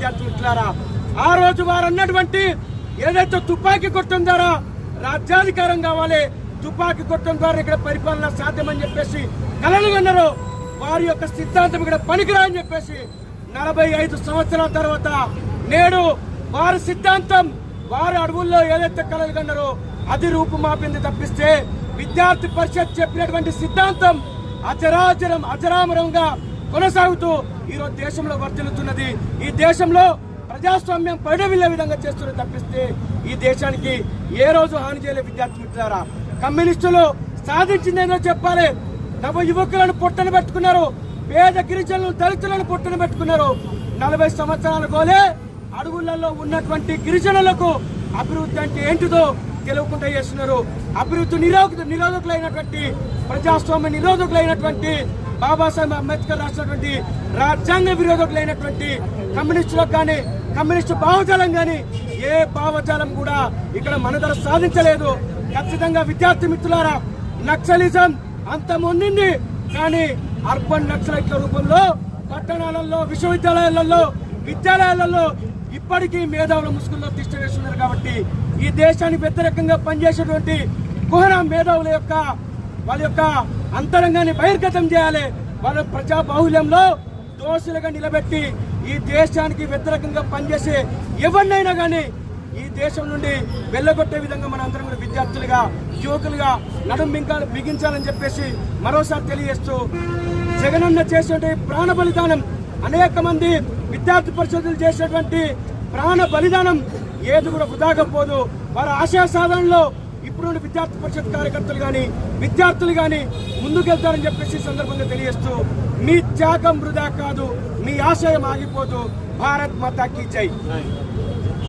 విద్యార్థి మిత్రులారా, ఆ రోజు వారు అన్నటువంటి ఏదైతే తుపాకీ కొట్టడం ద్వారా రాజ్యాధికారం కావాలి, తుపాకీ కొట్టడం ద్వారా ఇక్కడ పరిపాలన సాధ్యమని చెప్పేసి కలలు కన్నారో వారి యొక్క సిద్ధాంతం ఇక్కడ పనికిరాని చెప్పేసి 45 సంవత్సరాల తర్వాత నేడు వారి సిద్ధాంతం వారి అడవుల్లో ఏదైతే కలలు కన్నారో అది రూపుమాపింది తప్పిస్తే విద్యార్థి పరిషత్ చెప్పినటువంటి సిద్ధాంతం అజరామరంగా కొనసాగుతూ ఈరోజు దేశంలో వర్ధిల్లుతున్నది. ఈ దేశంలో ప్రజాస్వామ్యం పరిడవిల్లే విధంగా చేస్తున్నది తప్పిస్తే ఈ దేశానికి ఏ రోజు హాని చేయలే. విద్యార్థి మిత్రులారా, కమ్యూనిస్టులు సాధించిందేదో చెప్పాలి. నవ యువకులను పొట్టన పెట్టుకున్నారు, పేద గిరిజనులను దళితులను పొట్టన పెట్టుకున్నారు. 40 సంవత్సరాల గోలే అడవులలో ఉన్నటువంటి గిరిజనులకు అభివృద్ధి అంటే ఏంటిదో తెలియకుండా చేస్తున్నారు. అభివృద్ధి నిరోధకులైనటువంటి ప్రజాస్వామ్య నిరోధకులైనటువంటి బాబాసాహెబ్ అంబేద్కర్ రాసినటువంటి రాజ్యాంగ విరోధకులైనటువంటి కమ్యూనిస్టులకు కానీ కమ్యూనిస్టు భావజాలం కానీ ఏ భావజాలం కూడా ఇక్కడ మనుగడ సాధించలేదు. ఖచ్చితంగా విద్యార్థి మిత్రులారా, నక్సలిజం అంత మొండింది కానీ అర్బన్ నక్సలైట్ల రూపంలో పట్టణాలలో విద్యాలయాలలో ఇప్పటికీ మేధావుల ముసుగుల్లో తిష్ట వేస్తున్నారు. కాబట్టి ఈ దేశానికి వ్యతిరేకంగా పనిచేసేటువంటి కుహన మేధావుల యొక్క వాళ్ళ యొక్క అంతరంగాన్ని బహిర్గతం చేయాలి. వాళ్ళ ప్రజా బాహుల్యంలో దోషులుగా నిలబెట్టి ఈ దేశానికి వ్యతిరేకంగా పనిచేసే ఎవరినైనా కానీ ఈ దేశం నుండి వెళ్ళగొట్టే విధంగా మన అందరం కూడా విద్యార్థులుగా యువకులుగా బిగించాలని చెప్పేసి మరోసారి తెలియజేస్తూ, జగనన్న చేసేటువంటి ప్రాణ బలిదానం, అనేక మంది విద్యార్థి పరిషత్తులు చేసేటువంటి ప్రాణ బలిదానం ఏది కూడా వృధాగా పోదు. వారి ఆశయ సాధనలో ఇప్పుడు విద్యార్థి పరిషత్ కార్యకర్తలు కానీ విద్యార్థులు కానీ ముందుకెళ్తారని చెప్పేసి సందర్భంగా తెలియజేస్తూ, మీ త్యాగం వృధా కాదు, మీ ఆశయం ఆగిపోదు. భారత్ మాతా కీ జై.